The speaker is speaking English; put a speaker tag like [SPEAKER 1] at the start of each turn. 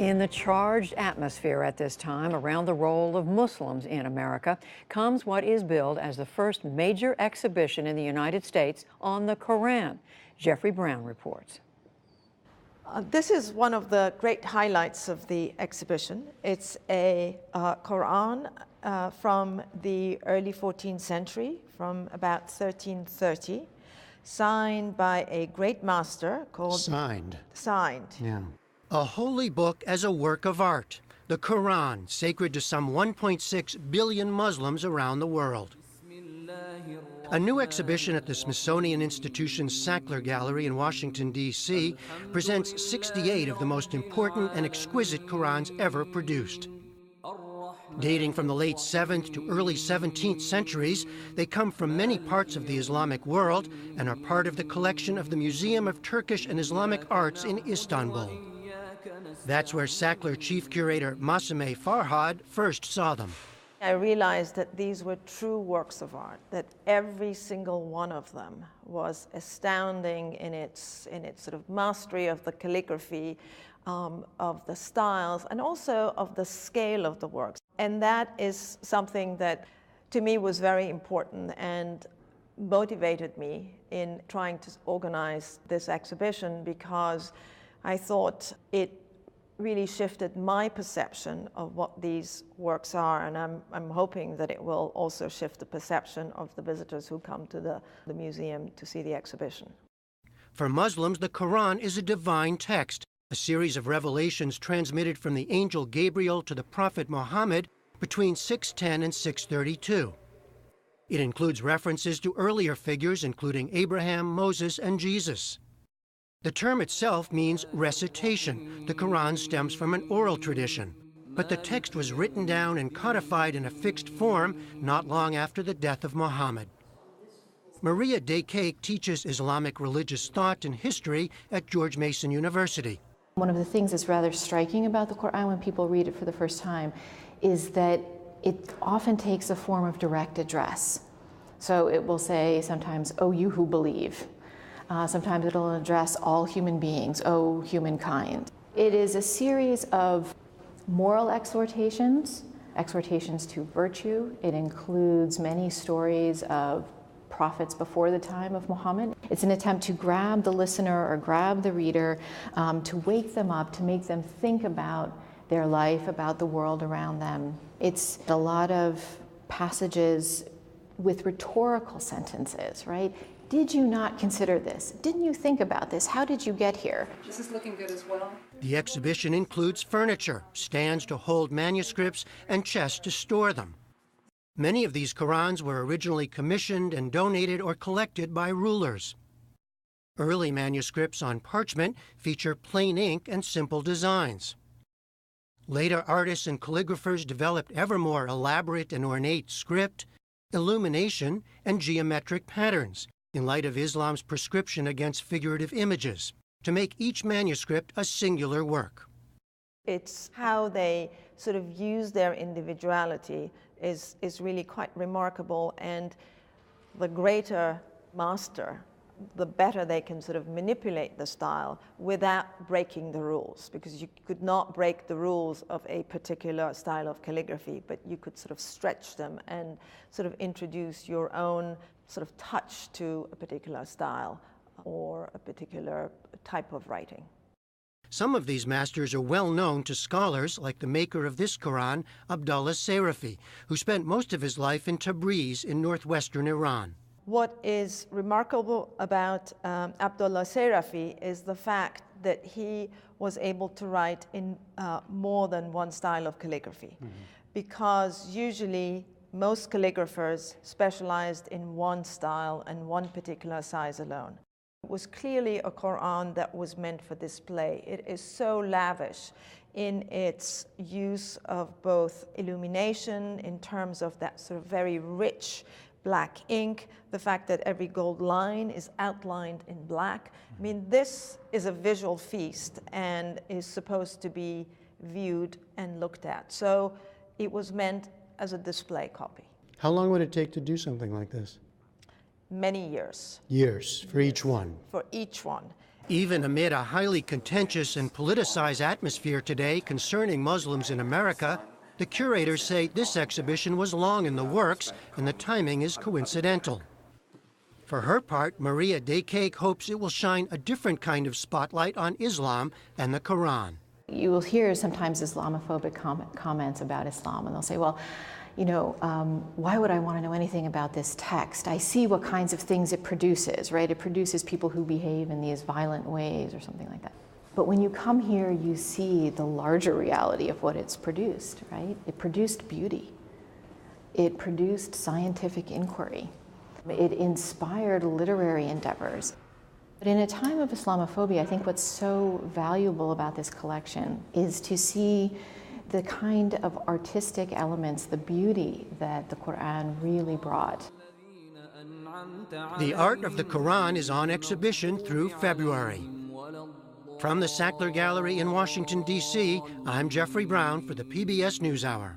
[SPEAKER 1] In the charged atmosphere at this time around the role of Muslims in America comes what is billed as the first major exhibition in the United States on the Quran. Jeffrey Brown reports.
[SPEAKER 2] This is one of the great highlights of the exhibition. It's a Quran from the early 14th century, from about 1330, signed by a great master called...
[SPEAKER 3] Signed.
[SPEAKER 2] Yeah.
[SPEAKER 3] A holy book as a work of art. The Quran, sacred to some 1.6 billion Muslims around the world. A new exhibition at the Smithsonian Institution's Sackler Gallery in Washington, D.C. presents 68 of the most important and exquisite Qurans ever produced. Dating from the late 7th to early 17th centuries, they come from many parts of the Islamic world and are part of the collection of the Museum of Turkish and Islamic Arts in Istanbul. That's where Sackler chief curator Masumeh Farhad first saw them.
[SPEAKER 2] I realized that these were true works of art, that every single one of them was astounding in its sort of mastery of the calligraphy, of the styles, and also of the scale of the works. And that is something that, to me, was very important and motivated me in trying to organize this exhibition, because I thought it really shifted my perception of what these works are, and I'm hoping that it will also shift the perception of the visitors who come to the museum to see the exhibition.
[SPEAKER 3] For Muslims, the Quran is a divine text, a series of revelations transmitted from the angel Gabriel to the prophet Muhammad between 610 and 632. It includes references to earlier figures, including Abraham, Moses, and Jesus. The term itself means recitation. The Quran stems from an oral tradition, but the text was written down and codified in a fixed form not long after the death of Muhammad. Maria Daycake teaches Islamic religious thought and history at George Mason University.
[SPEAKER 4] One of the things that's rather striking about the Quran when people read it for the first time is that it often takes a form of direct address. So it will say sometimes, "O you who believe." Sometimes it'll address all human beings, "O humankind." It is a series of moral exhortations, exhortations to virtue. It includes many stories of prophets before the time of Muhammad. It's an attempt to grab the listener or grab the reader, to wake them up, to make them think about their life, about the world around them. It's a lot of passages with rhetorical sentences, right? Did you not consider this? Didn't you think about this? How did you get here?
[SPEAKER 5] This is looking good as well.
[SPEAKER 3] The exhibition includes furniture, stands to hold manuscripts, and chests to store them. Many of these Qurans were originally commissioned and donated or collected by rulers. Early manuscripts on parchment feature plain ink and simple designs. Later artists and calligraphers developed ever more elaborate and ornate script, illumination, and geometric patterns, in light of Islam's prescription against figurative images, to make each manuscript a singular work.
[SPEAKER 2] It's how they sort of use their individuality is really quite remarkable, and the greater master, the better they can sort of manipulate the style without breaking the rules, because you could not break the rules of a particular style of calligraphy, but you could sort of stretch them and sort of introduce your own sort of touch to a particular style or a particular type of writing.
[SPEAKER 3] Some of these masters are well known to scholars, like the maker of this Quran, Abdullah Sarafi, who spent most of his life in Tabriz in northwestern Iran.
[SPEAKER 2] What is remarkable about Abdullah Sarafi is the fact that he was able to write in more than one style of calligraphy, because usually most calligraphers specialized in one style and one particular size alone. It was clearly a Quran that was meant for display. It is so lavish in its use of both illumination in terms of that sort of very rich black ink, the fact that every gold line is outlined in black. I mean, this is a visual feast and is supposed to be viewed and looked at. So it was meant as a display copy.
[SPEAKER 3] How long would it take to do something like this?
[SPEAKER 2] Many years.
[SPEAKER 3] Years for each one?
[SPEAKER 2] For each one.
[SPEAKER 3] Even amid a highly contentious and politicized atmosphere today concerning Muslims in America, the curators say this exhibition was long in the works and the timing is coincidental. For her part, Maria Daycake hopes it will shine a different kind of spotlight on Islam and the Quran.
[SPEAKER 4] You will hear sometimes Islamophobic comments about Islam, and they'll say, well, you know, why would I want to know anything about this text? I see what kinds of things it produces, right? It produces people who behave in these violent ways or something like that. But when you come here, you see the larger reality of what it's produced, right? It produced beauty. It produced scientific inquiry. It inspired literary endeavors. But in a time of Islamophobia, I think what's so valuable about this collection is to see the kind of artistic elements, the beauty that the Quran really brought.
[SPEAKER 3] The art of the Quran is on exhibition through February. From the Sackler Gallery in Washington, D.C., I'm Jeffrey Brown for the PBS NewsHour.